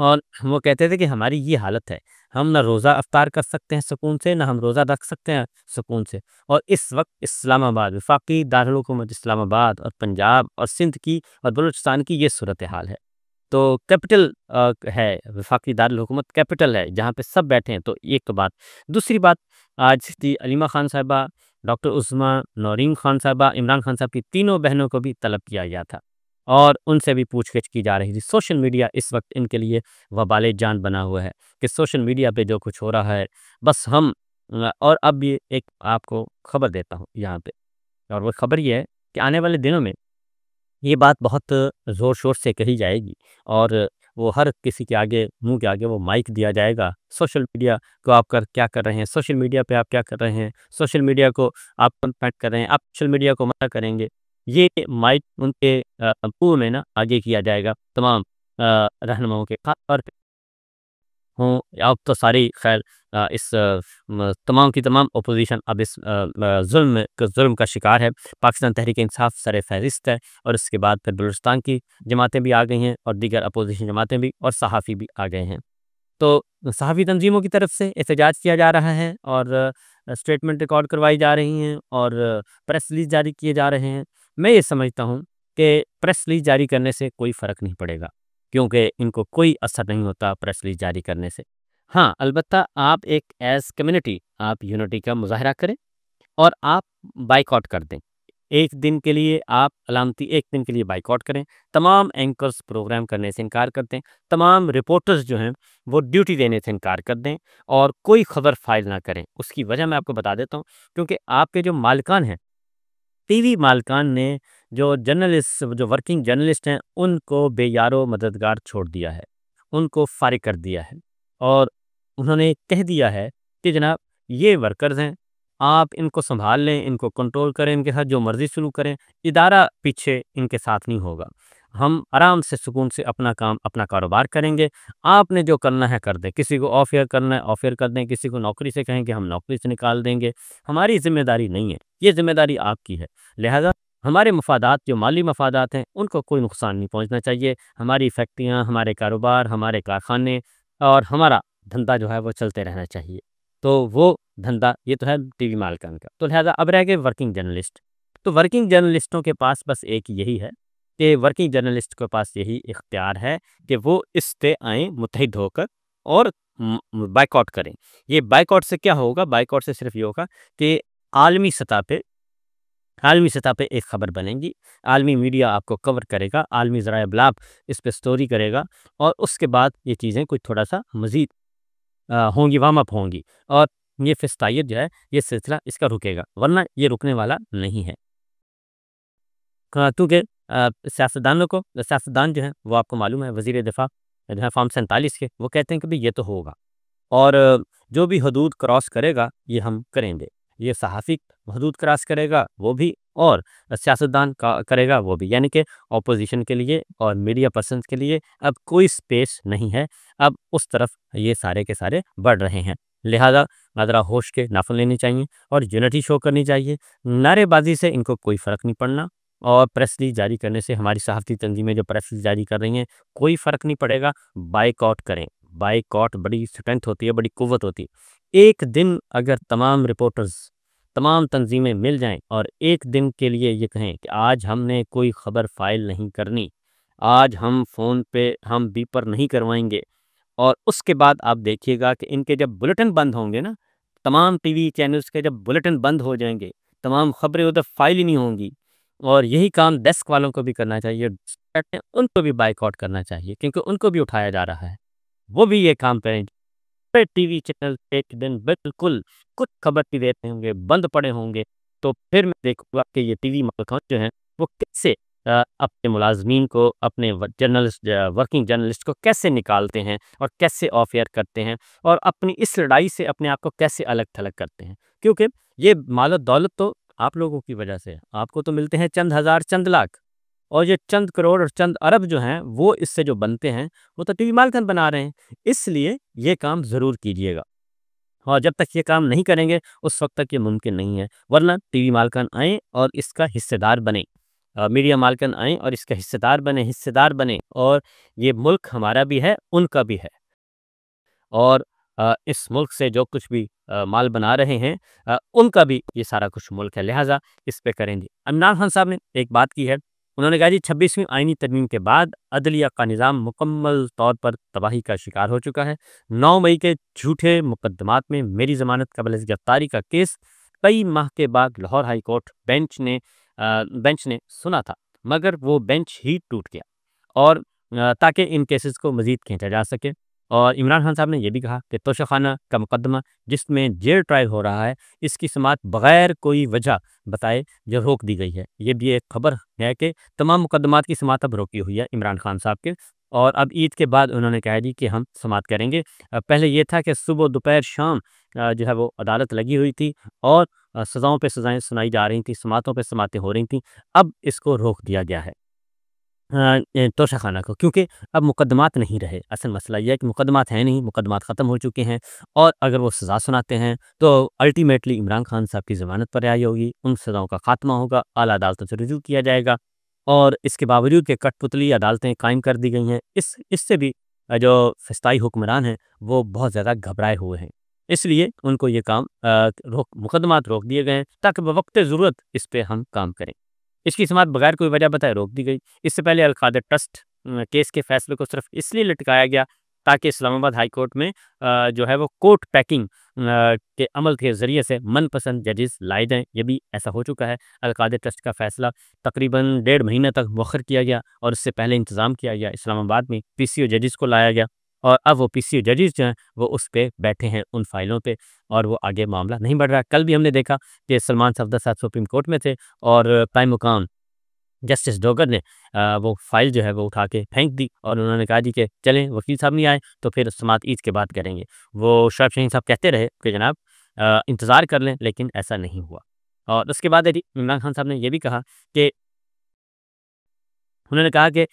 اور وہ کہتے تھے کہ ہماری یہ حالت ہے، ہم نہ روزہ افطار کر سکتے ہیں سکون سے، نہ ہم روزہ رکھ سکتے ہیں سکون سے۔ اور اس وقت اسلام آباد، وفاقی دارالحکومت اسلام آباد اور پنجاب اور سندھ کی اور بلوچستان کی یہ صورتحال ہے۔ تو کیپٹل ہے، وفاقی دارالحکومت کیپٹل ہے جہاں پہ سب بیٹھے ہیں، تو ایک تو بات۔ دوسری بات، آج تھی علیمہ خان صاحبہ، ڈاکٹر عظمیٰ، نورین خان صاحبہ، عمران خان صاحب کی تینوں بہنوں کو بھی طلب کیا گیا تھا اور ان سے بھی پوچھ گچھ کی جا رہی تھی۔ سوشل میڈیا اس وقت ان کے لیے وبال جان بنا ہوا ہے کہ سوشل میڈیا پہ جو کچھ ہو رہا ہے بس ہم اور اب یہ ایک آپ کو خبر دیتا ہوں یہاں پہ، اور وہ خبر یہ ہے کہ آنے والے دنوں میں یہ بات بہت زور شور سے کہی جائے گی، اور وہ ہر کسی کے آگے، منہ کے آگے وہ مائک دیا جائے گا۔ سوشل میڈیا کو آپ کیا کر رہے ہیں، سوشل میڈیا پہ آپ کیا کر رہے ہیں، سوشل میڈیا کو آپ کنٹیکٹ کر رہے ہیں، آپ سوشل میڈیا کو منع کریں گے، یہ مائک ان کے منہ میں نا آگے کیا جائے گا تمام رہنماؤں کے، خاص طور پہ ہوں اب تو ساری خیر اس تمام کی تمام اپوزیشن اب اس ظلم کا شکار ہے۔ پاکستان تحریک انصاف سر فہرست ہے، اور اس کے بعد پھر بلوچستان کی جماعتیں بھی آ گئی ہیں اور دیگر اپوزیشن جماعتیں بھی، اور صحافی بھی آ گئے ہیں۔ تو صحافی تنظیموں کی طرف سے احتجاج کیا جا رہا ہے، اور اسٹیٹمنٹ ریکارڈ کروائی جا رہی ہیں، اور پریس ریلیز جاری کیے جا رہے ہیں۔ میں یہ سمجھتا ہوں کہ پریس ریلیز جاری کرنے سے کوئی فرق نہیں پڑے گا، کیونکہ ان کو کوئی اثر نہیں ہوتا پریس ریلیز جاری کرنے سے۔ ہاں البتہ آپ ایک ایز کمیونٹی آپ یونٹی کا مظاہرہ کریں اور آپ بائیک آؤٹ کر دیں، ایک دن کے لیے آپ علامتی ایک دن کے لیے بائیک آؤٹ کریں، تمام اینکرز پروگرام کرنے سے انکار کر دیں، تمام رپورٹرز جو ہیں وہ ڈیوٹی دینے سے انکار کر دیں، اور کوئی خبر فائل نہ کریں۔ اس کی وجہ میں آپ کو بتا دیتا ہوں، کیونکہ آپ کے جو مالکان ہیں، ٹی وی مالکان نے جو جرنلسٹ، جو ورکنگ جرنلسٹ ہیں، ان کو بے یار و مددگار چھوڑ دیا ہے، ان کو فارغ کر دیا ہے، اور انہوں نے کہہ دیا ہے کہ جناب یہ ورکرز ہیں، آپ ان کو سنبھال لیں، ان کو کنٹرول کریں، ان کے ساتھ جو مرضی سلوک کریں، ادارہ پیچھے ان کے ساتھ نہیں ہوگا، ہم آرام سے سکون سے اپنا کام اپنا کاروبار کریں گے، آپ نے جو کرنا ہے کر دیں، کسی کو آف ایئر کرنا ہے آف ایئر کر دیں، کسی کو نوکری سے کہیں کہ ہم نوکری سے نکال دیں گے، ہماری ذمہ داری نہیں ہے، یہ ذمہ داری آپ کی ہے، لہذا ہمارے مفادات جو مالی مفادات ہیں ان کو کوئی نقصان نہیں پہنچنا چاہیے، ہماری فیکٹریاں، ہمارے کاروبار، ہمارے کارخانے اور ہمارا دھندا جو ہے وہ چلتے رہنا چاہیے۔ تو وہ دھندا یہ تو ہے ٹی وی مالکان کا، تو لہٰذا اب رہ گئے ورکنگ جرنلسٹ۔ تو ورکنگ جرنلسٹوں کے پاس بس ایک یہی ہے کہ ورکنگ جرنلسٹ کے پاس یہی اختیار ہے کہ وہ اس پہ آئیں متحد ہو کر اور بائیک آؤٹ کریں۔ یہ بائیک آؤٹ سے کیا ہوگا؟ بائیک آؤٹ سے صرف یہ ہوگا کہ عالمی سطح پہ ایک خبر بنے گی، عالمی میڈیا آپ کو کور کرے گا، عالمی ذرائع ابلاغ اس پہ سٹوری کرے گا، اور اس کے بعد یہ چیزیں کچھ تھوڑا سا مزید ہوں گی، وارم اپ ہوں گی، اور یہ فسطائیت جو ہے یہ سلسلہ اس کا رکے گا، ورنہ یہ رکنے والا نہیں ہے۔ کیونکہ سیاستدان جو ہیں وہ آپ کو معلوم ہے، وزیر دفاع جو ہے فارم 47 کے، وہ کہتے ہیں کہ بھئی یہ تو ہوگا، اور جو بھی حدود کراس کرے گا یہ ہم کریں گے، یہ صحافی حدود کراس کرے گا وہ بھی، اور سیاستدان کرے گا وہ بھی، یعنی کہ اپوزیشن کے لیے اور میڈیا پرسنز کے لیے اب کوئی سپیس نہیں ہے، اب اس طرف یہ سارے کے سارے بڑھ رہے ہیں، لہذا ذرا ہوش کے ناخن لینے چاہیے اور یونٹی شو کرنی چاہیے۔ نعرے بازی سے ان کو کوئی فرق نہیں پڑنا، اور پریس ریلیز جاری کرنے سے ہماری صحافتی تنظیمیں جو پریس ریلیز جاری کر رہی ہیں کوئی فرق نہیں پڑے گا، بائیک آؤٹ کریں۔ بائیک آؤٹ بڑی اسٹرینتھ ہوتی ہے، بڑی قوت ہوتی ہے۔ ایک دن اگر تمام رپورٹرز، تمام تنظیمیں مل جائیں اور ایک دن کے لیے یہ کہیں کہ آج ہم نے کوئی خبر فائل نہیں کرنی، آج ہم فون پہ ہم بیپر نہیں کروائیں گے، اور اس کے بعد آپ دیکھیے گا کہ ان کے جب بلٹن بند ہوں گے نا، تمام ٹی وی چینلز کے جب بلٹن بند ہو جائیں گے، تمام خبریں ادھر فائل ہی نہیں ہوں گی، اور یہی کام ڈیسک والوں کو بھی کرنا چاہیے، ان کو بھی بائیک آؤٹ کرنا چاہیے، کیونکہ ان کو بھی اٹھایا جا رہا ہے، وہ بھی یہ کام کریں۔ ٹی وی چینل ایک دن بالکل کچھ خبر نہیں دیتے ہوں گے، بند پڑے ہوں گے، تو پھر میں دیکھوں گا کہ یہ ٹی وی مالکان جو ہیں وہ کیسے اپنے ملازمین کو، اپنے جرنلسٹ، ورکنگ جرنلسٹ کو کیسے نکالتے ہیں اور کیسے آف ایئر کرتے ہیں، اور اپنی اس لڑائی سے اپنے آپ کو کیسے الگ تھلگ کرتے ہیں، کیونکہ یہ مال و دولت تو آپ لوگوں کی وجہ سے ہے، آپ کو تو ملتے ہیں چند ہزار، چند لاکھ، اور یہ چند کروڑ اور چند ارب جو ہیں وہ اس سے جو بنتے ہیں وہ تو ٹی وی مالکان بنا رہے ہیں، اس لیے یہ کام ضرور کیجیے گا، اور جب تک یہ کام نہیں کریں گے اس وقت تک یہ ممکن نہیں ہے، ورنہ ٹی وی مالکان آئیں اور اس کا حصے دار بنیں، میڈیا مالکن آئیں اور اس کا حصے دار بنیں، اور یہ ملک ہمارا بھی ہے، ان کا بھی ہے، اور اس ملک سے جو کچھ بھی مال بنا رہے ہیں ان کا بھی یہ سارا کچھ ملک ہے، لہٰذا اس پہ کریں گے۔ عمران خان صاحب نے ایک بات کی ہے، انہوں نے کہا جی 26ویں آئینی ترمیم کے بعد عدلیہ کا نظام مکمل طور پر تباہی کا شکار ہو چکا ہے۔ 9 مئی کے جھوٹے مقدمات میں میری ضمانت قبل از گرفتاری کا کیس کئی ماہ کے بعد لاہور ہائی کورٹ بینچ نے سنا تھا، مگر وہ بینچ ہی ٹوٹ گیا، اور تاکہ ان کیسز کو مزید کھینچا جا سکے۔ اور عمران خان صاحب نے یہ بھی کہا کہ توشہ خانہ کا مقدمہ جس میں جیل ٹرائل ہو رہا ہے، اس کی سماعت بغیر کوئی وجہ بتائے جو روک دی گئی ہے۔ یہ بھی ایک خبر ہے کہ تمام مقدمات کی سماعت اب روکی ہوئی ہے عمران خان صاحب کے، اور اب عید کے بعد انہوں نے کہا جی کہ ہم سماعت کریں گے۔ پہلے یہ تھا کہ صبح دوپہر شام جو ہے وہ عدالت لگی ہوئی تھی، اور سزاؤں پہ سزائیں سنائی جا رہی تھیں، سماعتوں پہ سماعتیں ہو رہی تھیں۔ اب اس کو روک دیا گیا ہے توشہ خانہ کو، کیونکہ اب مقدمات نہیں رہے۔ اصل مسئلہ یہ ہے کہ مقدمات ہیں نہیں، مقدمات ختم ہو چکے ہیں، اور اگر وہ سزا سناتے ہیں تو الٹیمیٹلی عمران خان صاحب کی ضمانت پر رہائی ہوگی، ان سزاؤں کا خاتمہ ہوگا، اعلیٰ عدالتوں سے رجوع کیا جائے گا، اور اس کے باوجود کہ کٹ پتلی عدالتیں قائم کر دی گئی ہیں، اس سے بھی جو فسطائی حکمران ہیں وہ بہت زیادہ گھبرائے ہوئے ہیں، اس لیے ان کو یہ کام مقدمات روک دیے گئے ہیں تاکہ بوقت ضرورت اس پہ ہم کام کریں۔ اس کی سماعت بغیر کوئی وجہ بتائے روک دی گئی۔ اس سے پہلے القادر ٹرسٹ کیس کے فیصلے کو صرف اس لیے لٹکایا گیا تاکہ اسلام آباد ہائی کورٹ میں جو ہے وہ کورٹ پیکنگ کے عمل کے ذریعے سے من پسند ججز لائے جائیں۔ یہ بھی ایسا ہو چکا ہے۔ القادر ٹرسٹ کا فیصلہ تقریباً 1.5 مہینے تک مؤخر کیا گیا، اور اس سے پہلے انتظام کیا گیا، اسلام آباد میں PCO ججز کو لایا گیا، اور اب وہ PCO ججز جو ہیں وہ اس پہ بیٹھے ہیں ان فائلوں پہ، اور وہ آگے معاملہ نہیں بڑھ رہا۔ کل بھی ہم نے دیکھا کہ سلمان صفدر صاحب سپریم کورٹ میں تھے، اور قائم مقام جسٹس ڈوگر نے وہ فائل جو ہے وہ اٹھا کے پھینک دی، اور انہوں نے کہا جی کہ چلیں وکیل صاحب نہیں آئے تو پھر سماعت عید کے بعد کریں گے۔ وہ شعیب شاہین صاحب کہتے رہے کہ جناب انتظار کر لیں، لیکن ایسا نہیں ہوا۔ اور اس کے بعد عمران خان صاحب نے یہ بھی کہا کہ انہوں نے کہا کہ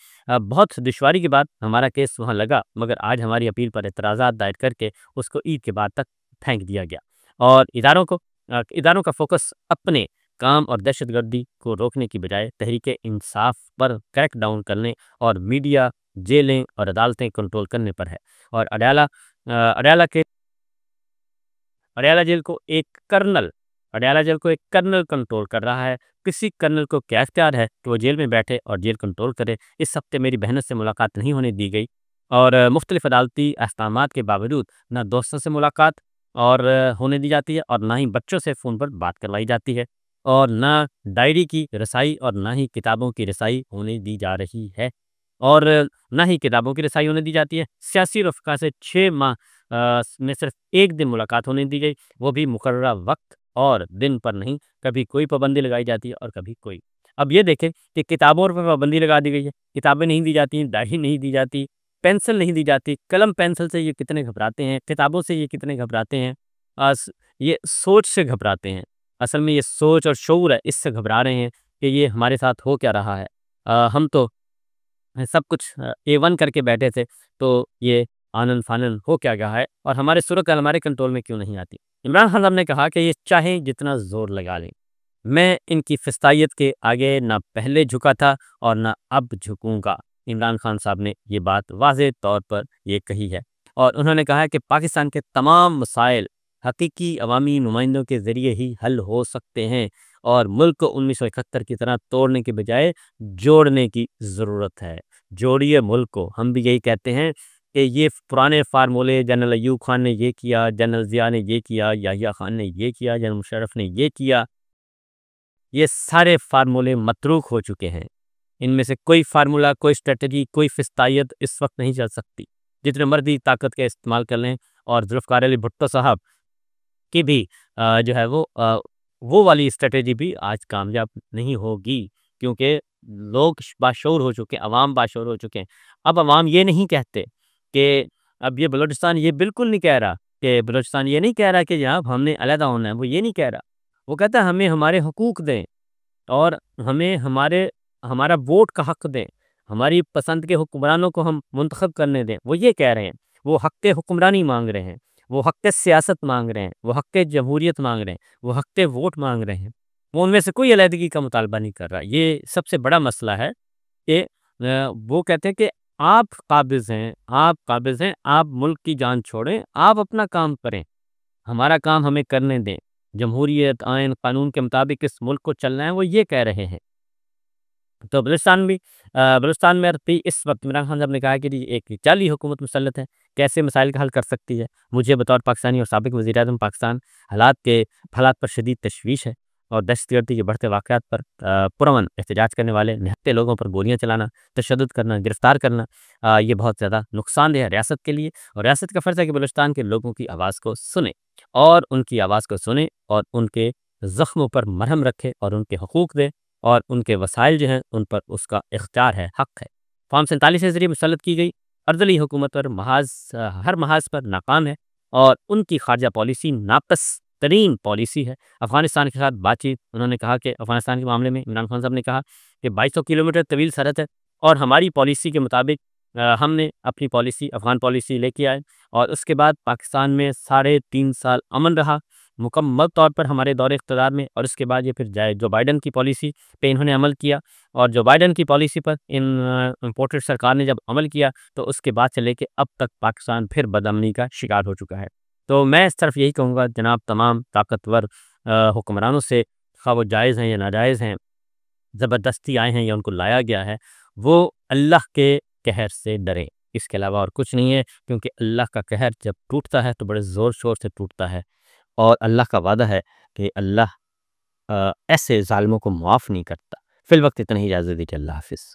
بہت دشواری کے بعد ہمارا کیس وہاں لگا، مگر آج ہماری اپیل پر اعتراضات دائر کر کے اس کو عید کے بعد تک پھینک دیا گیا، اور اداروں کا فوکس اپنے کام اور دہشت گردی کو روکنے کی بجائے تحریک انصاف پر کریک ڈاؤن کرنے اور میڈیا، جیلیں اور عدالتیں کنٹرول کرنے پر ہے، اور اڈیالہ جیل کو ایک کرنل کنٹرول کر رہا ہے۔ کسی کرنل کو کیا اختیار ہے کہ وہ جیل میں بیٹھے اور جیل کنٹرول کرے؟ اس ہفتے میری بہنوں سے ملاقات نہیں ہونے دی گئی، اور مختلف عدالتی احکامات کے باوجود نہ دوستوں سے ملاقات اور ہونے دی جاتی ہے، اور نہ ہی بچوں سے فون پر بات کروائی جاتی ہے، اور نہ ڈائری کی رسائی اور نہ ہی کتابوں کی رسائی ہونے دی جا رہی ہے، اور نہ ہی کتابوں کی رسائی ہونے دی جاتی ہے۔ سیاسی رفقا سے 6 ماہ میں صرف ایک دن ملاقات ہونے دی گئی، وہ بھی مقررہ وقت اور دن پر نہیں، کبھی کوئی پابندی لگائی جاتی ہے اور کبھی کوئی۔ اب یہ دیکھیں کہ کتابوں پر پابندی لگا دی گئی ہے، کتابیں نہیں دی جاتی، ڈائری نہیں دی جاتی، پینسل نہیں دی جاتی۔ قلم پینسل سے یہ کتنے گھبراتے ہیں، کتابوں سے یہ کتنے گھبراتے ہیں، یہ سوچ سے گھبراتے ہیں۔ اصل میں یہ سوچ اور شعور ہے، اس سے گھبرا رہے ہیں کہ یہ ہمارے ساتھ ہو کیا رہا ہے۔ ہم تو سب کچھ A1 کر کے بیٹھے تھے، تو یہ آنن فانن ہو کیا گیا ہے، اور ہمارے صورت ہمارے کنٹرول میں کیوں نہیں آتی؟ عمران خان صاحب نے کہا کہ یہ چاہیں جتنا زور لگا لیں، میں ان کی فسطائیت کے آگے نہ پہلے جھکا تھا اور نہ اب جھکوں گا۔ عمران خان صاحب نے یہ بات واضح طور پر یہ کہی ہے، اور انہوں نے کہا ہے کہ پاکستان کے تمام مسائل حقیقی عوامی نمائندوں کے ذریعے ہی حل ہو سکتے ہیں، اور ملک کو 1971 کی طرح توڑنے کے بجائے جوڑنے کی ضرورت ہے۔ جوڑیے ملک کو۔ ہم بھی یہی کہتے ہیں کہ یہ پرانے فارمولے، جنرل ایوب خان نے یہ کیا، جنرل ضیاء نے یہ کیا، یحییٰ خان نے یہ کیا، جنرل مشرف نے یہ کیا، یہ سارے فارمولے متروک ہو چکے ہیں۔ ان میں سے کوئی فارمولہ، کوئی اسٹریٹجی، کوئی فسطائیت اس وقت نہیں چل سکتی۔ جتنے مرضی طاقت کے استعمال کر لیں، اور ذوالفقار علی بھٹو صاحب کی بھی جو ہے وہ والی اسٹریٹجی بھی آج کامیاب نہیں ہوگی، کیونکہ لوگ باشعور ہو چکے ہیں، عوام باشعور ہو چکے ہیں۔ اب عوام یہ نہیں کہتے کہ اب یہ بلوچستان یہ بالکل نہیں کہہ رہا کہ بلوچستان یہ نہیں کہہ رہا کہ جناب ہم نے علیحدہ ہونا ہے، وہ یہ نہیں کہہ رہا۔ وہ کہتا ہے ہمیں ہمارے حقوق دیں، اور ہمیں ہمارا ووٹ کا حق دیں، ہماری پسند کے حکمرانوں کو ہم منتخب کرنے دیں۔ وہ یہ کہہ رہے ہیں، وہ حق حکمرانی مانگ رہے ہیں، وہ حق سیاست مانگ رہے ہیں، وہ حق جمہوریت مانگ رہے ہیں، وہ حق ووٹ مانگ رہے ہیں۔ وہ ان میں سے کوئی علیحدگی کا مطالبہ نہیں کر رہا۔ یہ سب سے بڑا مسئلہ ہے کہ وہ کہتے ہیں کہ آپ قابض ہیں، آپ ملک کی جان چھوڑیں، آپ اپنا کام کریں، ہمارا کام ہمیں کرنے دیں، جمہوریت، آئین، قانون کے مطابق اس ملک کو چلنا ہے، وہ یہ کہہ رہے ہیں۔ تو بلوچستان میں بھی اس وقت عمران خان صاحب نے کہا کہ جی ایک جعلی حکومت مسلط ہے، کیسے مسائل کا حل کر سکتی ہے؟ مجھے بطور پاکستانی اور سابق وزیر اعظم پاکستان حالات پر شدید تشویش ہے، اور دہشت گردی کے بڑھتے واقعات پر پرامن احتجاج کرنے والے نہتے لوگوں پر گولیاں چلانا، تشدد کرنا، گرفتار کرنا، یہ بہت زیادہ نقصان دہ ہے ریاست کے لیے، اور ریاست کا فرض ہے کہ بلوچستان کے لوگوں کی آواز کو سنیں، اور ان کی آواز کو سنیں اور ان کے زخموں پر مرہم رکھے اور ان کے حقوق دے، اور ان کے وسائل جو ہیں ان پر اس کا اختیار ہے، حق ہے۔ فارم 47 کے ذریعے مسلط کی گئی ارذلی حکومت پر ہر محاذ پر ناکام ہے، اور ان کی خارجہ پالیسی ناقص ترین پالیسی ہے۔ افغانستان کے ساتھ بات چیت، انہوں نے کہا کہ افغانستان کے معاملے میں عمران خان صاحب نے کہا کہ 2200 کلومیٹر طویل سرحد ہے، اور ہماری پالیسی کے مطابق ہم نے اپنی پالیسی، افغان پالیسی لے کے آئے، اور اس کے بعد پاکستان میں 3.5 سال امن رہا مکمل طور پر ہمارے دور اقتدار میں، اور اس کے بعد یہ پھر جو بائیڈن کی پالیسی پہ انہوں نے عمل کیا، اور جو بائیڈن کی پالیسی پر امپورٹڈ سرکار نے جب عمل کیا تو اس کے بعد سے لے کے اب تک پاکستان پھر بدامنی کا شکار ہو چکا ہے۔ تو میں اس طرف یہی کہوں گا جناب تمام طاقتور حکمرانوں سے، خواہ وہ جائز ہیں یا ناجائز ہیں، زبردستی آئے ہیں یا ان کو لایا گیا ہے، وہ اللہ کے قہر سے ڈریں، اس کے علاوہ اور کچھ نہیں ہے، کیونکہ اللہ کا قہر جب ٹوٹتا ہے تو بڑے زور شور سے ٹوٹتا ہے، اور اللہ کا وعدہ ہے کہ اللہ ایسے ظالموں کو معاف نہیں کرتا۔ فی الوقت اتنا ہی، اجازت دیجیے، اللہ حافظ۔